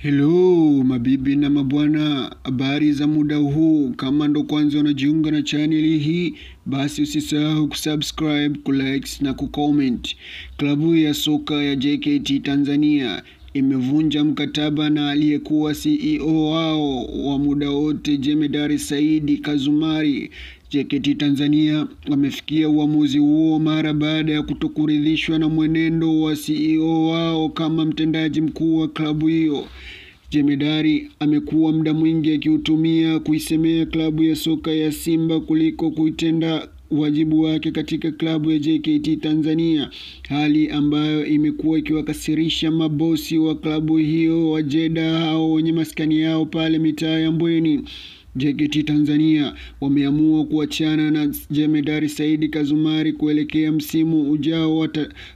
Hello mabibi na mabwana, habari za muda huu. Kama ndo kwanza unajiunga na channel hii, basi usisahau kusubscribe, kulike na kucomment. Klabu ya soka ya JKT Tanzania imevunja mkataba na aliyekuwa CEO wao wa muda wote Jemedari Saidi Kazumari. JKT Tanzania wamefikia uamuzi huo mara baada ya kutokuridhishwa na mwenendo wa CEO wao kama mtendaji mkuu wa klabu hiyo. Jemedari amekuwa muda mwingi akiutumia kuisemea klabu ya soka ya Simba kuliko kuitenda wajibu wake katika klabu ya JKT Tanzania, hali ambayo imekuwa ikiwakasirisha mabosi wa klabu hiyo wa Jeddah hao wenye maskani yao pale mitaa ya Mbweni. JKT Tanzania wameamua kuachana na Jemedari Saidi Kazumari kuelekea msimu ujao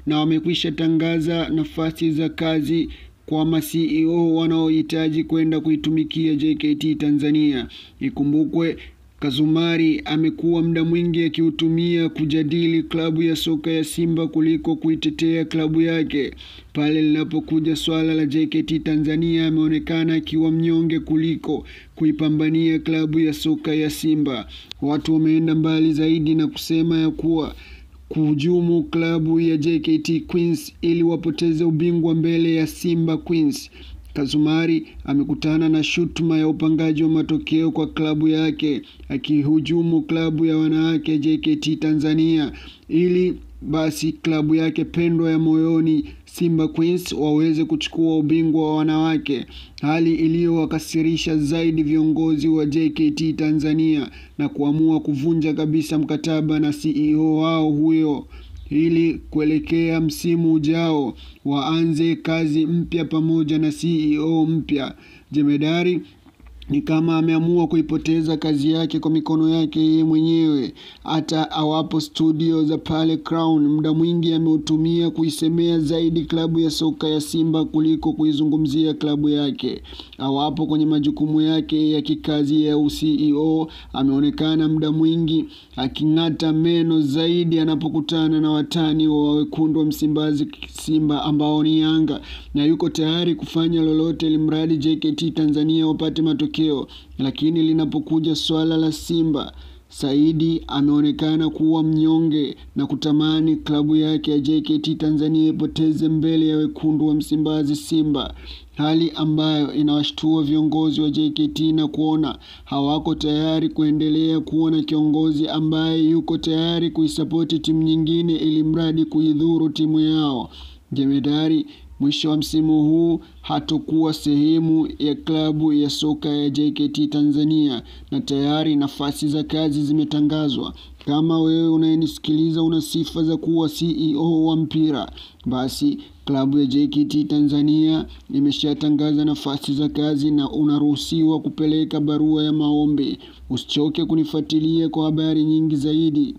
na wamekwisha tangaza nafasi za kazi kwa ma-CEO wanaohitaji kwenda kuitumikia JKT Tanzania. Ikumbukwe Kazumari amekuwa muda mwingi akiutumia kujadili klabu ya soka ya Simba kuliko kuitetea klabu yake. Pale linapokuja swala la JKT Tanzania ameonekana akiwa mnyonge kuliko kuipambania klabu ya soka ya Simba. Watu wameenda mbali zaidi na kusema ya kuwa kuhujumu klabu ya JKT Queens ili wapoteze ubingwa mbele ya Simba Queens. Kazumari amekutana na shutuma ya upangaji wa matokeo kwa klabu yake, akihujumu klabu ya wanawake JKT Tanzania ili basi klabu yake pendwa ya moyoni Simba Queens waweze kuchukua ubingwa wa wanawake, hali iliyowakasirisha zaidi viongozi wa JKT Tanzania na kuamua kuvunja kabisa mkataba na CEO wao huyo ili kuelekea msimu ujao waanze kazi mpya pamoja na CEO mpya. Jemedari ni kama ameamua kuipoteza kazi yake kwa mikono yake yeye mwenyewe. Hata awapo studio za pale Crown, muda mwingi ameutumia kuisemea zaidi klabu ya soka ya Simba kuliko kuizungumzia klabu yake. Awapo kwenye majukumu yake ya kikazi ya CEO, ameonekana muda mwingi aking'ata meno zaidi anapokutana na watani wa wekundu wa Msimbazi Simba ambao ni Yanga, na yuko tayari kufanya lolote limradi JKT Tanzania wapate matokeo. Lakini linapokuja swala la Simba, Saidi ameonekana kuwa mnyonge na kutamani klabu yake ya JKT Tanzania ipoteze mbele ya wekundu wa Msimbazi Simba, hali ambayo inawashtua viongozi wa JKT na kuona hawako tayari kuendelea kuona kiongozi ambaye yuko tayari kuisapoti timu nyingine ili mradi kuidhuru timu yao. Jemedari mwisho wa msimu huu hatakuwa sehemu ya klabu ya soka ya JKT Tanzania na tayari nafasi za kazi zimetangazwa. Kama wewe unayenisikiliza una sifa za kuwa CEO wa mpira, basi klabu ya JKT Tanzania imeshatangaza nafasi za kazi na unaruhusiwa kupeleka barua ya maombi. Usichoke kunifuatilia kwa habari nyingi zaidi.